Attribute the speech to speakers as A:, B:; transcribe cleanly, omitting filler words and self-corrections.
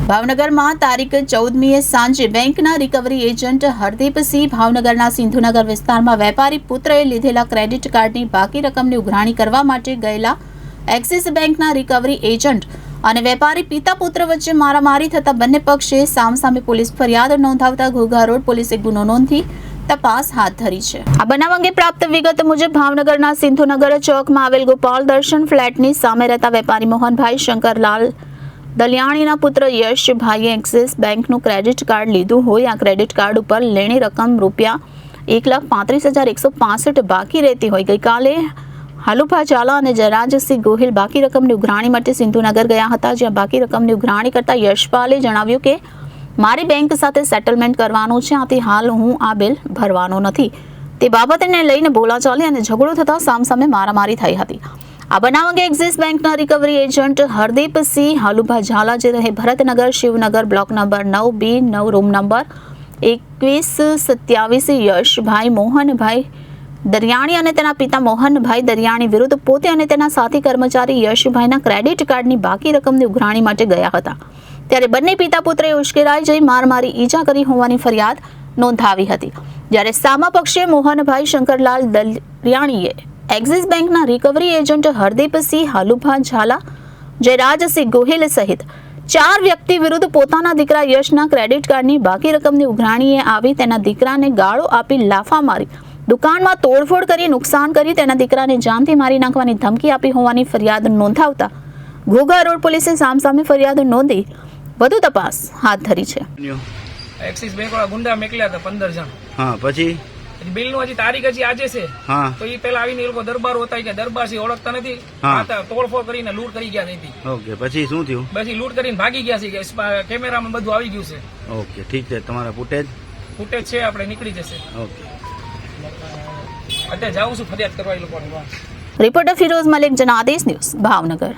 A: ભાવનગરમાં તારીખ 14મીએ સાંજે બેંકના રિકવરી એજન્ટ હરદીપસિંહ ભાવનગરના સિંધુનગર વિસ્તારમાં વેપારી પુત્રએ લીધેલા ક્રેડિટ કાર્ડની બાકી રકમની ઉઘરાણી કરવા માટે ગયેલા એક્સિસ બેંકના રિકવરી એજન્ટ અને વેપારી પિતા પુત્ર વચ્ચે મારામારી થતા બંને પક્ષે સામસામે પોલીસ ફરિયાદ નોંધાવતા ઘોઘા રોડ પોલીસે ગુનો નોંધી તપાસ હાથ ધરી છે। આ બનાવ અંગે પ્રાપ્ત વિગત મુજબ ભાવનગરના સિંધુનગર ચોકમાં આવેલ ગોપાલ દર્શન ફ્લેટની સામે રહેતા વેપારી મોહનભાઈ શંકરલાલ દલિયાણીના પુત્ર યશભાઈએ એક્સિસ બેંકનું ક્રેડિટ કાર્ડ લીધું હોય આ ક્રેડિટ કાર્ડ ઉપર લેણી રકમ રૂપિયા 1,35,165 બાકી રહેતી હોય ગઈકાલે હાલુભા ઝાલા અને જયરાજસિંહ ગોહિલ બાકી રકમની ઉઘરાણી માટે સિંધુનગર ગયા હતા, જ્યાં બાકી રકમની ઉઘરાણી કરતા યશપાલે જણાવ્યું કે મારી બેંક સાથે સેટલમેન્ટ કરવાનું છે, આથી હાલ હું આ બિલ ભરવાનો નથી। તે બાબતને લઈને બોલાચાલી અને ઝઘડો થતા સામસામે મારામારી થઈ હતી। આ બનાવ અંગે એક્સિસ બેંકના રિકવરી એજન્ટ હરદીપસિંહ હાલુભા ઝાલા જે રહે Bharatnagar Shivnagar block number 9B9 room number 2127 Yashbhai Mohanbhai Dariyani અને તેના પિતા મોહનભાઈ દરિયાણી વિરુદ્ધ પોતે અને તેના સાથી કર્મચારી યશભાઈના ક્રેડિટ કાર્ડની બાકી રકમની ઉઘરાણી માટે ગયા હતા, ત્યારે બંને પિતા પુત્રએ ઉશ્કેરાઈ જઈ મારમારી ઈજા કરી હોવાની ફરિયાદ નોંધાવી હતી। જ્યારે સામા પક્ષે મોહનભાઈ શંકરલાલ દરિયાણીએ એક્સિસ બેંકના રિકવરી એજન્ટ હરદીપસિંહ હાલુભા ઝાલા જયરાજસિંહ ગોહિલ સહિત 4 વ્યક્તિ વિરુદ્ધ પોતાના દીકરા યશના ક્રેડિટ કાર્ડની બાકી રકમની ઉઘરાણીએ આવી તેના દીકરાને ગાળો આપી લાફા મારી દુકાનમાં તોડફોડ કરી નુકસાન કરી તેના દીકરાને જાનથી મારી નાખવાની ધમકી આપી હોવાની ફરિયાદ નોંધાવતા ઘોઘા રોડ પોલીસે સામસામે ફરિયાદ નોંધી વધુ તપાસ હાથ ધરી છે।
B: એક્સિસ બેંક વાળા ગુંડા મેકલ્યા હતા 15 જણ।
C: હા, પછી
B: બિલ નું હજી તારીખ હજી આજે છે।
C: હા,
B: તો એ પેલા આવીને એ લોકો દરબાર હોતા કે દરબાર થી ઓળખતા નથી, તોડફોડ કરીને લૂંટ કરી ગયા હતી।
C: ઓકે, પછી શું થયું?
B: પછી લૂંટ કરીને ભાગી ગયા છે, કેમેરામાં બધું આવી ગયું છે।
C: ઓકે, ઠીક છે, તમારા ફૂટેજ
B: છે, આપણે નીકળી જશે।
C: ઓકે,
B: અત્યારે જાઉં છું ફરિયાદ કરવા એ લોકોને।
A: Reporter Firoz Malik, Janadesh news, Bhavnagar.